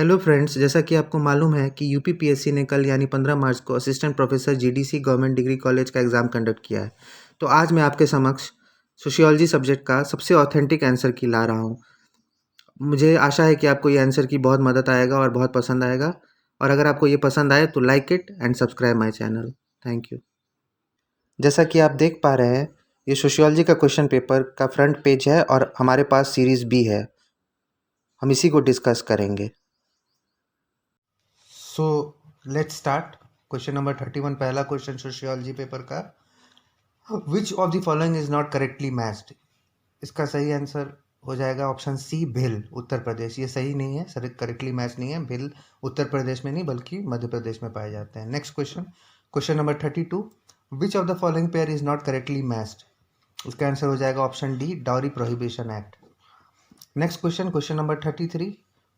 Hello friends, जैसा कि आपको मालूम है कि यूपीपीएससी ने कल यानी 15 मार्च को assistant professor GDC government degree college का एग्ज़ाम कंडक्ट किया है। तो आज मैं आपके समक्ष सोशियोलॉजी सब्जेक्ट का सबसे ऑथेंटिक आंसर की ला रहा हूँ। मुझे आशा है कि आपको ये आंसर की बहुत मदद आएगा और बहुत पसंद आएगा। और अगर आपको ये पसंद आए तो like it and subscribe my channel. Thank you. जैसा कि आप देख पा रहे हैं, ये सोशियोलॉजी का क्वेश्चन पेपर का फ्रंट पेज है और हमारे पास सीरीज़ बी है। हम इसी को डिस्कस करेंगे। So let's start. Question number 31, पहला क्वेश्चन सोशियोलॉजी पेपर का। विच of the following is not correctly matched? इसका सही आंसर हो जाएगा ऑप्शन सी, भिल, उत्तर प्रदेश। ये सही नहीं है, सर करेक्टली मैच नहीं है। भिल उत्तर प्रदेश में नहीं बल्कि मध्य प्रदेश में पाए जाते हैं। Next question, question number 32, which of the following pair is not correctly matched? इसका आंसर हो जाएगा option D, dowry prohibition act. Next question, question number 33,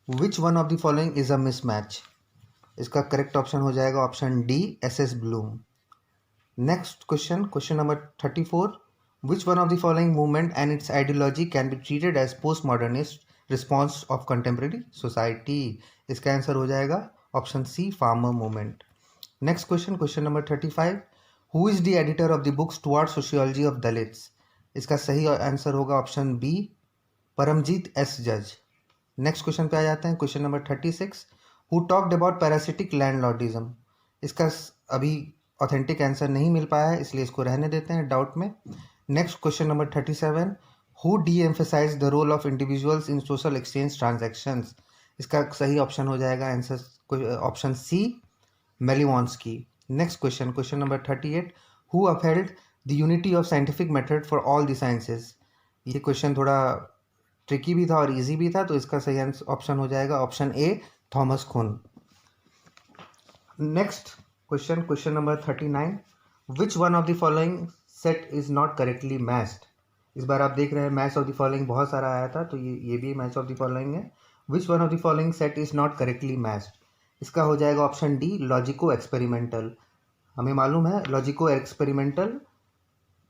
which one of the following is a mismatch? इसका correct option हो जाएगा option D, S S Bloom. Next question, question number 34, which one of the following movement and its ideology can be treated as post modernist response of contemporary society? इसका answer हो जाएगा option C, farmer movement. Next question, question number 35, who is the editor of the books toward sociology of Dalits? इसका सही answer होगा option B, Paramjit S जज। Next question पे आ जाते हैं, question number 36, who talked about parasitic landlordism? इसका अभी ऑथेंटिक आंसर नहीं मिल पाया है, इसलिए इसको रहने देते हैं डाउट में। Next question number 37, who did emphasise the role of individuals in social exchange transactions? इसका सही ऑप्शन हो जाएगा answer option C, Malinowski. Next question, question number 38, who upheld the unity of scientific method for all the sciences? ये question थोड़ा tricky भी था और easy भी था, तो इसका सही ऑप्शन हो जाएगा ऑप्शन ए, थॉमस कुन। Next question, question number 39, which one of the following set is not correctly matched? इस बार आप देख रहे हैं मैच ऑफ द फॉलोइंग बहुत सारा आया था, तो ये भी मैच ऑफ द फॉलोइंग है। विच one of the following set is not correctly matched? इसका हो जाएगा ऑप्शन डी, लॉजिको एक्सपेरिमेंटल। हमें मालूम है लॉजिको एक्सपेरिमेंटल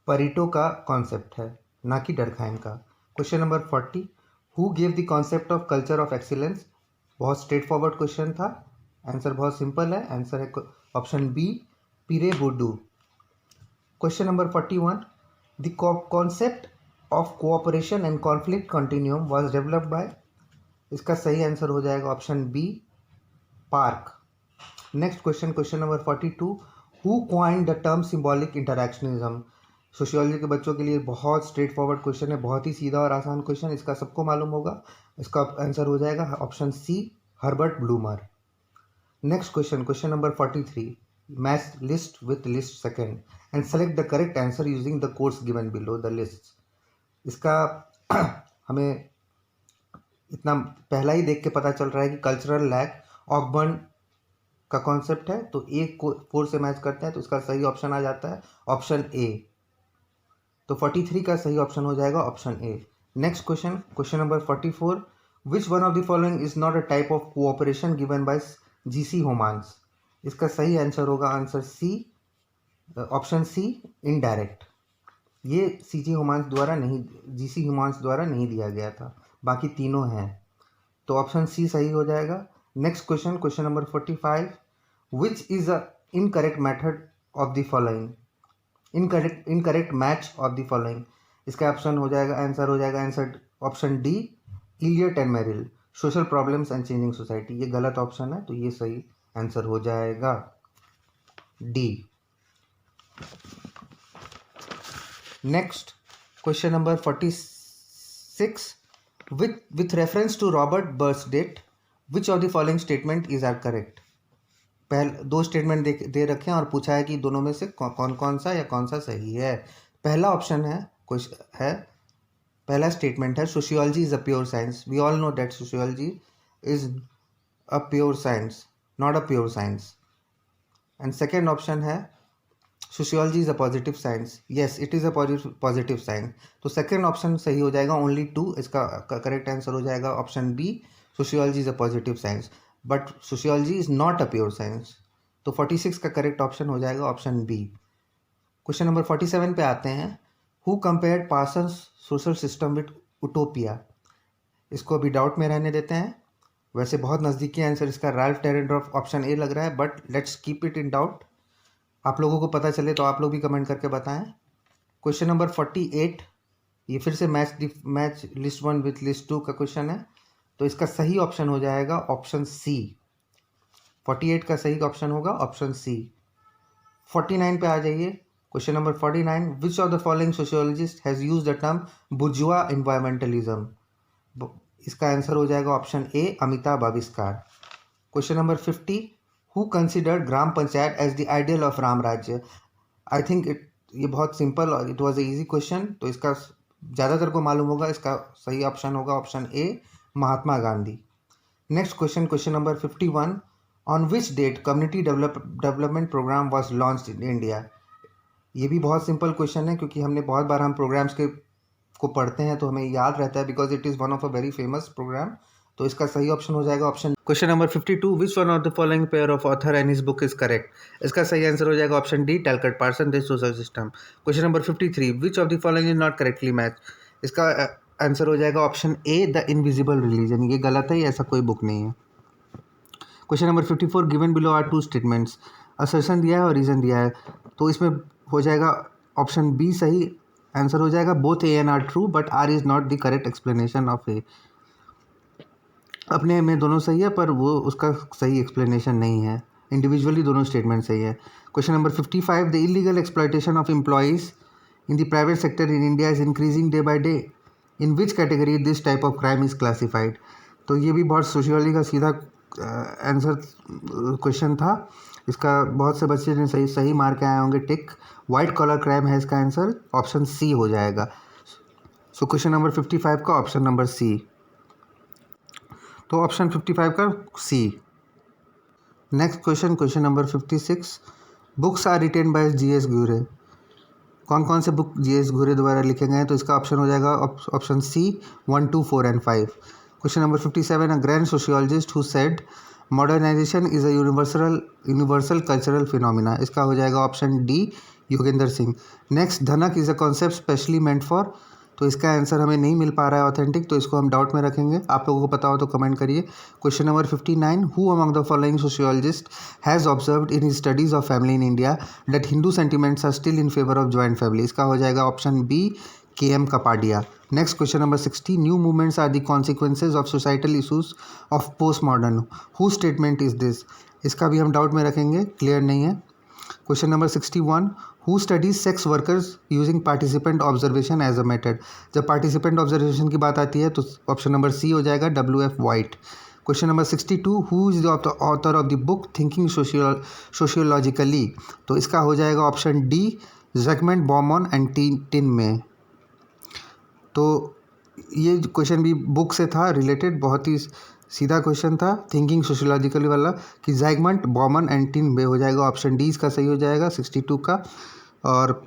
परीटो का कॉन्सेप्ट है, ना कि डरखाइम का। Question number 40, who gave the concept of culture of excellence? बहुत स्ट्रेट फॉरवर्ड क्वेश्चन था, आंसर बहुत सिंपल है, आंसर है option B, Pierre Bourdieu. Question number 41, the concept of cooperation and conflict continuum was developed by? इसका सही answer हो जाएगा option B, Park. Next question, question number 42, who coined the term symbolic interactionism? Sociology के बच्चों के लिए बहुत straight forward question है, बहुत ही सीधा और आसान क्वेश्चन, इसका सबको मालूम होगा। इसका आंसर हो जाएगा option C, Herbert Blumer. Next question, question number 43, match list with list second and select the correct answer using the codes given below the list? इसका हमें इतना पहला ही देख के पता चल रहा है कि कल्चरल लैग ऑकबर्न का कॉन्सेप्ट है, तो ए को 4 से मैच करते हैं, तो इसका सही ऑप्शन आ जाता है ऑप्शन ए। तो 43 का सही ऑप्शन हो जाएगा option A. Next question, question number 44, which one of the following is not a type of cooperation given by GC Homans? इसका सही आंसर होगा answer C, option C, indirect. ये सीजी ह्यूमान्स द्वारा नहीं, जीसी ह्यूमान्स द्वारा नहीं दिया गया था, बाकी तीनों हैं, तो ऑप्शन सी सही हो जाएगा। Next question, question number 45, which is a incorrect method of the following? Incorrect match of the following? इसका ऑप्शन हो जाएगा, आंसर हो जाएगा answer option D, Elliott and Merrill, social problems and changing society. ये गलत ऑप्शन है, तो ये सही आंसर हो जाएगा D. Next question number 46, with reference to Robert birth date, which of the following statement is are correct? दो statement दे रखे हैं और पूछा है कि दोनों में से कौन कौन सा या कौन सा सही है। पहला ऑप्शन है पहला स्टेटमेंट है, sociology is a pure science. We all know that sociology is a pure science, not a pure science. And second option है, sociology is a positive science. Yes, it is a positive science. तो second option सही हो जाएगा, only 2। इसका correct answer हो जाएगा option B, sociology is a positive science, but sociology is not a pure science. तो 46 का करेक्ट ऑप्शन हो जाएगा ऑप्शन बी। क्वेश्चन नंबर 47 पे आते हैं, who compared Parsons social system with utopia? इसको अभी डाउट में रहने देते हैं। वैसे बहुत नज़दीकी आंसर इसका राल्फ टेरेंड्रॉफ ऑप्शन ए लग रहा है, but let's keep it in doubt. आप लोगों को पता चले तो आप लोग भी कमेंट करके बताएं। क्वेश्चन नंबर 48, ये फिर से मैच लिस्ट 1 विथ लिस्ट 2 का क्वेश्चन है, तो इसका सही ऑप्शन हो जाएगा ऑप्शन सी। 48 का सही ऑप्शन होगा ऑप्शन सी। 49 पे आ जाइए। Question number 49, which of the following sociologist has use the term bourgeois environmentalism? इसका आंसर हो जाएगा option A, Amitabh Aavishkar. Question number 50, who considered gram panchayat as the ideal of Ram Rajya? I think ये बहुत सिंपल और it was a easy question, तो इसका ज़्यादातर को मालूम होगा। इसका सही ऑप्शन होगा option A, Mahatma Gandhi. Next question, question number 51, on which date community development programme was launched in India? ये भी बहुत सिंपल क्वेश्चन है, क्योंकि हमने बहुत बार हम प्रोग्राम्स को पढ़ते हैं तो हमें याद रहता है, because it is one of a very famous programme. तो इसका सही ऑप्शन हो जाएगा option. Question number 52, which one of the following pair of author and his book is correct? इसका सही आंसर हो जाएगा option D, Talcott Parson the social system. Question number 53, which of the following is not correctly match? इसका answer हो जाएगा option A, the invisible religion. ये गलत है, ऐसा कोई बुक नहीं है। Question number 54, given below are two statements. Assertion दिया है और रीजन दिया है, तो इसमें हो जाएगा ऑप्शन बी सही आंसर हो जाएगा। Both A and R true but R is not the correct explanation of A. अपने में दोनों सही है, पर वो उसका सही एक्सप्लेनेशन नहीं है। इंडिविजुअली दोनों स्टेटमेंट सही है। Question number 55, the illegal exploitation of employees in the private sector in India is increasing day by day. In which category this type of crime is classified? तो ये भी बहुत सोशियोलॉजी का सीधा आंसर क्वेश्चन था। इसका बहुत से बच्चे ने सही मार के आए होंगे टिक। वाइट कॉलर क्राइम है इसका आंसर, ऑप्शन सी हो जाएगा। सो क्वेश्चन नंबर 55 का ऑप्शन नंबर सी, तो ऑप्शन 55 का C. Next question, question number 56, books are written by GS Ghurye. कौन कौन से बुक जीएस घुरे द्वारा लिखे गए हैं? तो इसका ऑप्शन हो जाएगा option C, 1, 2, 4 and 5। Question number 57, a grand sociologist who said modernization is a universal cultural phenomena. इसका हो जाएगा option D, Yogendra Singh. Next, धनक is a concept specially meant for. तो इसका आंसर हमें नहीं मिल पा रहा है ऑथेंटिक, तो इसको हम डाउट में रखेंगे। आप लोगों को पता हो तो कमेंट करिए। Question number 59, who among the following sociologist has observed in his studies of family in India that Hindu sentiments are still in favour of joint family? इसका हो जाएगा option B, KM Kapadia. Next question number 60, new movements are the consequences of societal issues of post modern. Who statement is this? इसका भी हम doubt में रखेंगे, clear नहीं है। Question number 61, who studies sex workers using participant observation as a method? जब participant observation की बात आती है तो ऑप्शन नंबर सी हो जाएगा, WF Whyte. Question number 62, who is the author of the book thinking sociologically? तो इसका हो जाएगा option D, Zygmunt Bauman and Tim May. तो ये क्वेश्चन भी बुक से था रिलेटेड, बहुत ही सीधा क्वेश्चन था थिंकिंग सोशियोलॉजिकली वाला, कि ज़िगमंड बॉमन एंड टिन में हो जाएगा ऑप्शन डी इसका सही हो जाएगा 62 का। और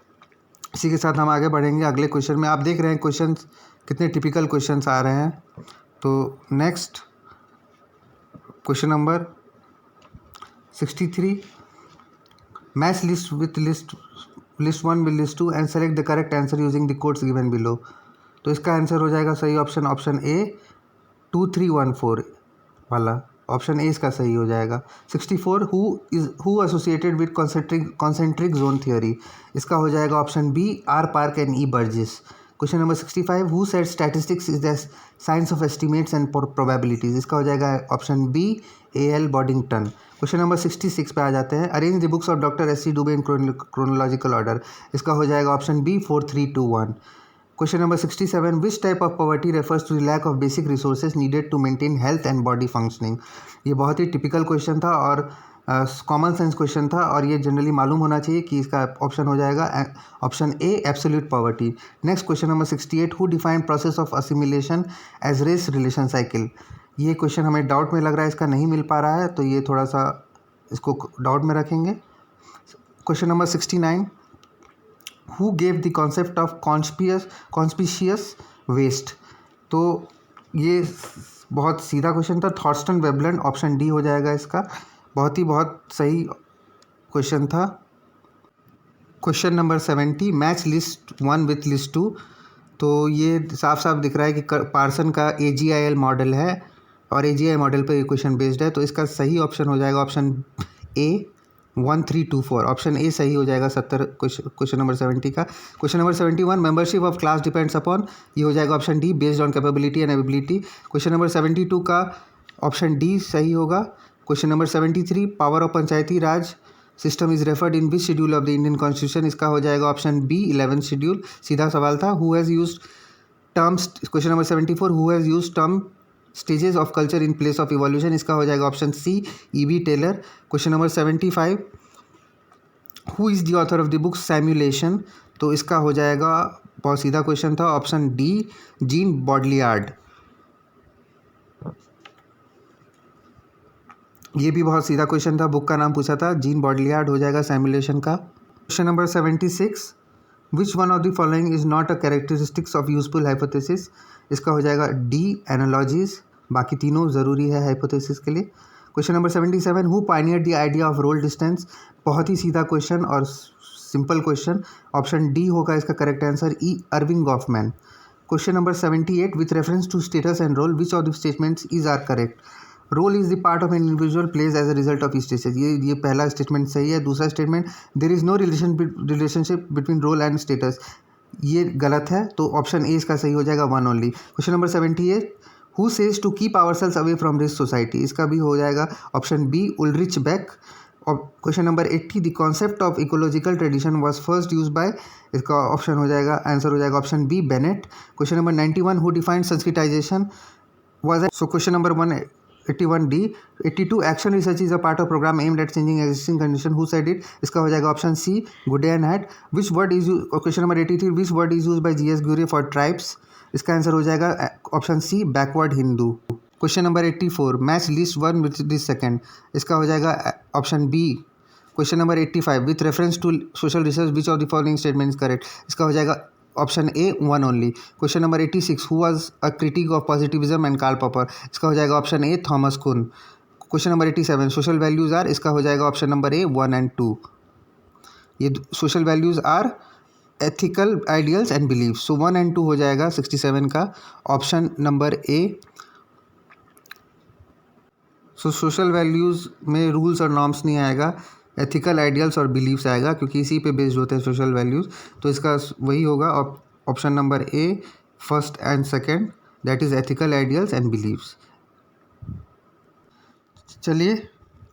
इसी के साथ हम आगे बढ़ेंगे अगले क्वेश्चन में। आप देख रहे हैं क्वेश्चन कितने टिपिकल क्वेश्चंस आ रहे हैं। तो next question number 63, match list with list 1 with list 2 and select the correct answer using the codes given below. तो इसका आंसर हो जाएगा सही ऑप्शन, ऑप्शन ए, 2, 3, 1, 4 वाला, ऑप्शन ए इसका सही हो जाएगा। 64, who associated with concentric zone theory? इसका हो जाएगा option B, R Park and E Burgess. Question number 65, who said statistics is the science of estimates and probabilities? इसका हो जाएगा option B, A.L. Boddington. Question number 66 पे आ जाते हैं, arrange the books of doctor S.C. Dube in chronological order? इसका हो जाएगा option B, 4, 3, 2, 1। Question number 67, which type of poverty refers to the lack of basic resources needed to maintain health and body functioning? ये बहुत ही typical question था और common sense question था, और ये जनरली मालूम होना चाहिए कि इसका ऑप्शन हो जाएगा option A, absolute poverty. Next question number 68, who define process of assimilation as race relation cycle? ये क्वेश्चन हमें डाउट में लग रहा है, इसका नहीं मिल पा रहा है, तो ये थोड़ा सा इसको डाउट में रखेंगे। Question number 69, who gave the concept of conspicuous waste? तो ये बहुत सीधा क्वेश्चन था, थॉर्स्टन वेबलैंड, ऑप्शन डी हो जाएगा इसका। बहुत सही क्वेश्चन था। Question number 70, match list 1 with list 2। तो ये साफ साफ दिख रहा है कि पार्सन का AGIL मॉडल है, और AGI मॉडल पे ये क्वेश्चन बेस्ड है। तो इसका सही ऑप्शन हो जाएगा ऑप्शन A 1324। ऑप्शन ए सही हो जाएगा 70 क्वेश्चन नंबर 70 का। Question number 71 membership of class depends upon, ये हो जाएगा option D based on capability and ability. Question number 72 का ऑप्शन डी सही होगा। Question number 73 power of Panchayati Raj system is referred in which schedule of the Indian constitution, इसका हो जाएगा option B 11th schedule. सीधा सवाल था। Who has used terms, question number 74 who has used term stages of culture in place of evolution, इसका हो जाएगा option C E.B. Tylor. Question number 75 who is the author of the book simulation, तो इसका हो जाएगा, बहुत सीधा question था, ऑप्शन डी जीन बॉडलियार्ड। ये भी बहुत सीधा क्वेश्चन था, बुक का नाम पूछा था, जीन बॉडलियार्ड हो जाएगा सैम्यूलेशन का। Question number 76 which one of the following is not a characteristics of useful hypothesis, इसका हो जाएगा डी एनालॉजीज। बाकी तीनों ज़रूरी है हाइपोथेसिस के लिए। Question number 77 who pioneered the idea of role distance, बहुत ही सीधा क्वेश्चन और सिंपल क्वेश्चन, ऑप्शन डी होगा इसका correct answer, E Erving Goffman. Question number 78 with reference to status and role which of the statements is are correct, role is the part of an individual plays as a result of status, ये पहला statement सही है। दूसरा statement there is no relationship between role and status, ये गलत है। तो option A इसका सही हो जाएगा 1 only. Question number 78 who says to keep our selves away from this society, इसका भी हो जाएगा ऑप्शन बी उल्रिच बेक। और question number 80 the concept of ecological tradition was first use by, इसका ऑप्शन हो जाएगा, आंसर हो जाएगा option B Bennett. Question number 91 who defined Sanskritization was, so question number 181D 82 action research is a part of programme aimed eight changing existing condition, who said it, इसका हो जाएगा option C Goode and Hatt. Which word is, question number 83 which word is use by GS Ghurye for tribes, इसका answer हो जाएगा option C backward Hindu. Question number 84 match list 1 with this second, इसका हो जाएगा option B. Question number 85 with reference to social research which of the following statement is correct, इसका हो जाएगा option A 1 only. Question number 86 who was a critic of positivism and Karl Popper, इसका हो जाएगा option A Thomas Kuhn. Question number 87 social values are, इसका हो जाएगा option number A 1 and 2। ये social values are ethical ideals and belief, so 1 and 2 हो जाएगा 67 का option number A. So social values में रूल्स और नॉर्म्स नहीं आएगा, एथिकल आइडियल्स और बिलीव्स आएगा, क्योंकि इसी पे बेस्ड होते हैं सोशल वैल्यूज़। तो इसका वही होगा option number A first and second, that is ethical ideals and believes. चलिए,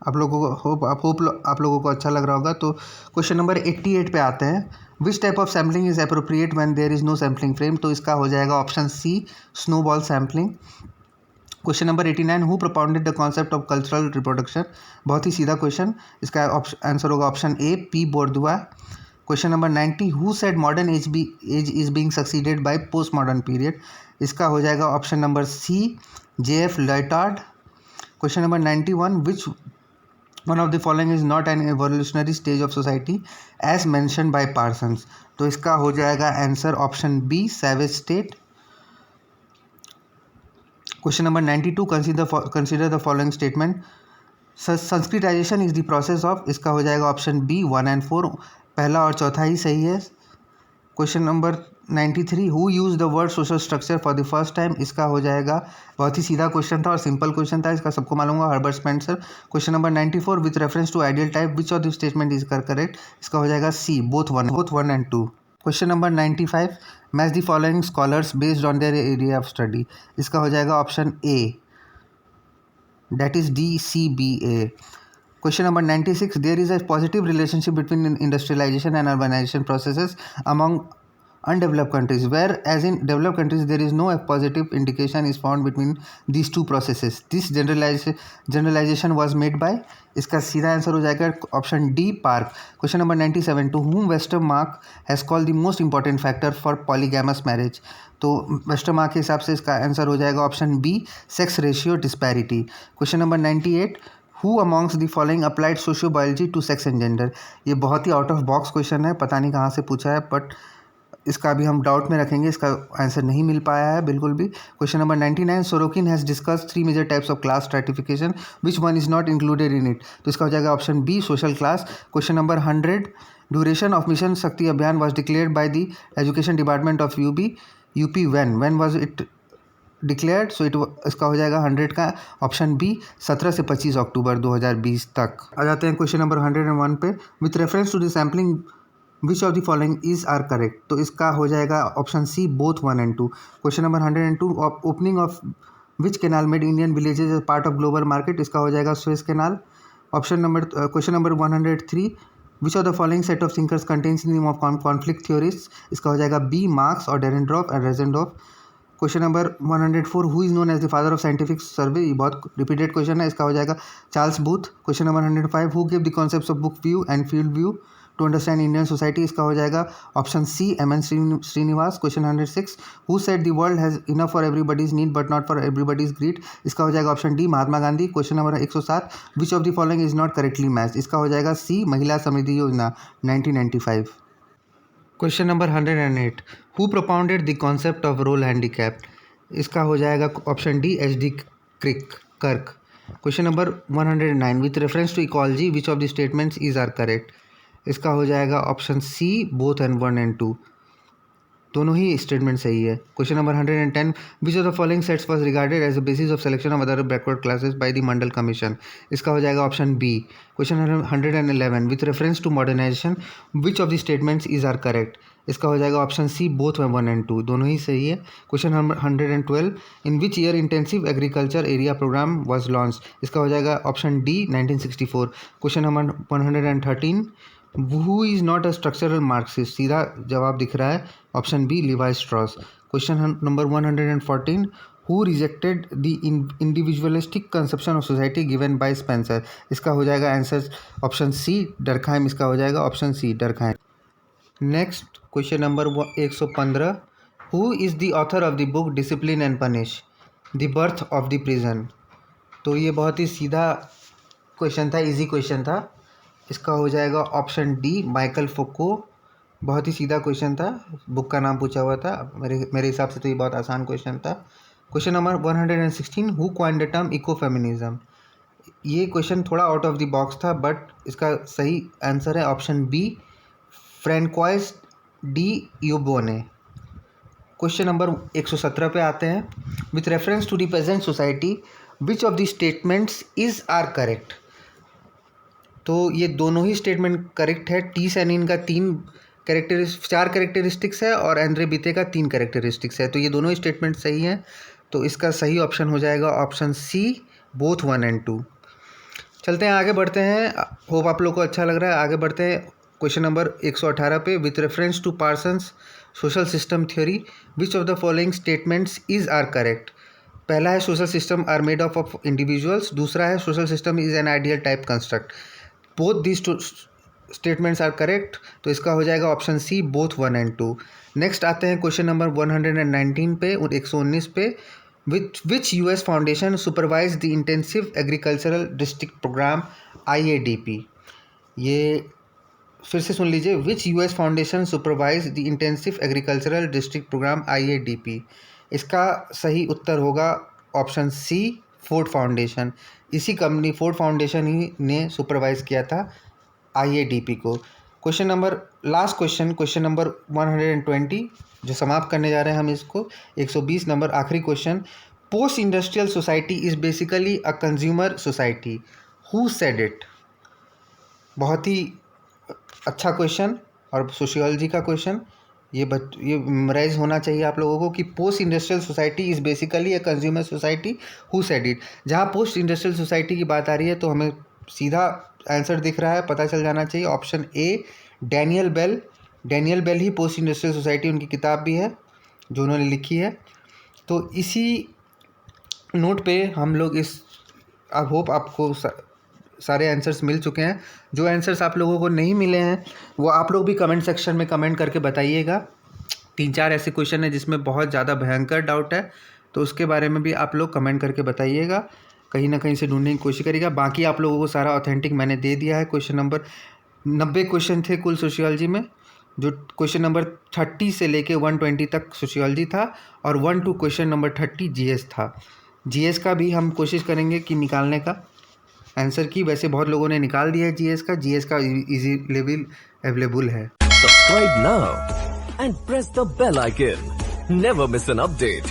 आप लोगों को आप लोगों को अच्छा लग रहा होगा। तो क्वेश्चन नंबर 88 पे आते हैं। Which type of sampling is appropriate when there is no sampling frame, तो इसका हो जाएगा option C snowball sampling. Question number 89 who propounded the concept of cultural reproduction, बहुत ही सीधा क्वेश्चन, इसका आंसर होगा option A P Bourdieu. Question number 90 who said modern age is being succeeded by post modern period, इसका हो जाएगा option number C JF Lyotard. Question number 91 which one of the following is not an evolutionary stage of society as mention by Parsons, तो इसका हो जाएगा answer option B savage state. Question number 92 consider the following statement, Sanskritization is the process of, इसका हो जाएगा option B 1 and 4, पहला और चौथा ही सही है। Question number 93 who use the word social structure for the first time, इसका हो जाएगा, बहुत ही सीधा क्वेश्चन था और सिंपल क्वेश्चन था, इसका सबको मालूम होगा, Herbert Spencer. Question number 94 with reference to ideal type which of the statement is correct, इसका हो जाएगा C both 1 and 2। Question number 95 match the following scholars based on their area of study, इसका हो जाएगा option A that is DCBA। Question number 96 there is a positive relationship between industrialization and urbanization processes among undeveloped countries, whereas in developed countries there is no positive indication is found between these two processes. This generalization was made by, इसका सीधा answer हो जाएगा option D Park. Question number 97 to whom Westermarck has called the most important factor for polygamous marriage, तो Westermarck के हिसाब से इसका answer हो जाएगा option B sex ratio disparity. Question number 98 who amongst the following applied sociobiology to sex and gender, ये बहुत ही आउट ऑफ बॉक्स क्वेश्चन है, पता नहीं कहाँ से पूछा है, बट इसका भी हम डाउट में रखेंगे, इसका आंसर नहीं मिल पाया है बिल्कुल भी। Question number 99 Sorokin has discuss 3 major types of class stratification which one is not included in it, तो इसका हो जाएगा option B social class. Question number 100 duration of mission Shakti Abhiyan was declared by the education department of UP when was it declared, so इसका हो जाएगा 100 का option B 17 से 25 अक्टूबर 2020 तक। आ जाते हैं क्वेश्चन नंबर 101 पे। With reference to the sampling which of the following is are correct, तो इसका हो जाएगा option C both 1 and 2। Question number 102, opening of which canal made Indian villages as part of global market, इसका हो जाएगा Suez canal. Question number 103, which of the following set of thinkers contains the name of conflict theorist, इसका हो जाएगा B Marx और Dahrendorf and रेजेंडॉफ। Question number 104, who is known as the father of scientific survey, ये बहुत repeated question है, इसका हो जाएगा Charles Booth. Question number 105, who give the concepts of book view and field view to understand Indian society, इसका हो जाएगा option C M N Srinivas. Question 106, who said the world has enough for everybody's need but not for everybody's greed, इसका हो जाएगा option D Mahatma Gandhi. Question number 107, which of the following is not correctly matched, इसका हो जाएगा C Mahila Samriddhi Yojana 1995। Question number 108, who propounded the concept of role handicap, इसका हो जाएगा option D H D Kirk. Question number 109, with reference to ecology which of the statements is are correct, इसका हो जाएगा option C both and 1 and 2, दोनों ही स्टेटमेंट सही है। Question number 110, which of the following sets was regarded as the basis of selection of other backward classes by the Mandal commission, इसका हो जाएगा option B. Question 111, with reference to modernization which of the statements is are correct, इसका हो जाएगा option C both 1 and 2, दोनों ही सही है। Question number 112, in which year intensive agriculture area programme was launch, इसका हो जाएगा option D 1964। Question number 113, who is not a structural Marxist, सीधा जवाब दिख रहा है option B Levi Strauss. Question number 114, who rejected the individualistic conception of society given by Spencer, इसका हो जाएगा आंसर ऑप्शन सी डर्कहाइम, इसका हो जाएगा option C Durkheim. Next question number 115, who is the author of the book discipline and punish the birth of the prison, तो ये बहुत ही सीधा क्वेश्चन था, इजी क्वेश्चन था, इसका हो जाएगा ऑप्शन डी माइकल फोको, बहुत ही सीधा क्वेश्चन था, बुक का नाम पूछा हुआ था, मेरे हिसाब से तो ये बहुत आसान क्वेश्चन था। Question number 116, who coined the term eco feminism, ये क्वेश्चन थोड़ा आउट ऑफ द बॉक्स था बट इसका सही आंसर है option B Francoise de Eaubonne. Question number 117 पे आते हैं, with reference to the present society which of the statements is are correct, तो ये दोनों ही स्टेटमेंट करेक्ट है। टी सैनिन का 4 कैरेक्टरिस्टिक्स है और एंड्रे बीते का 3 कैरेक्टरिस्टिक्स है, तो ये दोनों ही स्टेटमेंट सही हैं, तो इसका सही ऑप्शन हो जाएगा ऑप्शन सी बोथ 1 and 2। चलते हैं आगे बढ़ते हैं, होप आप लोग को अच्छा लग रहा है। आगे बढ़ते हैं क्वेश्चन नंबर 118 पे, with reference to Parsons social system theory which of the following statements is are correct, पहला है social system are made of individuals, दूसरा है social system is an ideal type construct, both this statements are correct, तो इसका हो जाएगा option C both 1 and 2। Next आते हैं क्वेश्चन नंबर 119 पे 119 पे, which US foundation supervise the intensive agricultural district program IADP, ये फिर से सुन लीजिए, which US foundation supervise the intensive agricultural district program IADP, इसका सही उत्तर होगा ऑप्शन सी फोर्ड फाउंडेशन, इसी कंपनी फोर्ड फाउंडेशन ही ने सुपरवाइज किया था IADP को। Question number last question number 120 जो समाप्त करने जा रहे हैं हम इसको, 120 नंबर आखिरी question, post industrial society is basically a consumer society, who said it, बहुत ही अच्छा क्वेश्चन और सोशियोलॉजी का क्वेश्चन, ये मेमोराइज होना चाहिए आप लोगों को कि post industrial society is basically a consumer society, who said it. जहाँ पोस्ट इंडस्ट्रियल सोसाइटी की बात आ रही है तो हमें सीधा आंसर दिख रहा है, पता चल जाना चाहिए ऑप्शन ए डैनियल बेल ही पोस्ट इंडस्ट्रियल सोसाइटी, उनकी किताब भी है जो उन्होंने लिखी है। तो इसी नोट पे हम लोग आई होप आपको सारे आंसर्स मिल चुके हैं। जो आंसर्स आप लोगों को नहीं मिले हैं वो आप लोग भी कमेंट सेक्शन में कमेंट करके बताइएगा। 3-4 ऐसे क्वेश्चन है जिसमें बहुत ज़्यादा भयंकर डाउट है, तो उसके बारे में भी आप लोग कमेंट करके बताइएगा, कहीं ना कहीं से ढूंढने की कोशिश करिएगा। बाकी आप लोगों को सारा ऑथेंटिक मैंने दे दिया है। क्वेश्चन नंबर 90 क्वेश्चन थे कुल सोशियोलॉजी में, जो क्वेश्चन नंबर 30 से लेके 120 तक सोशियोलॉजी था और 1 to क्वेश्चन नंबर 30 GS था। GS का भी हम कोशिश करेंगे कि निकालने का आंसर की, वैसे बहुत लोगों ने निकाल दिया है GS का इजी लेवल अवेलेबल है। Subscribe now and press the bell icon, never miss an update.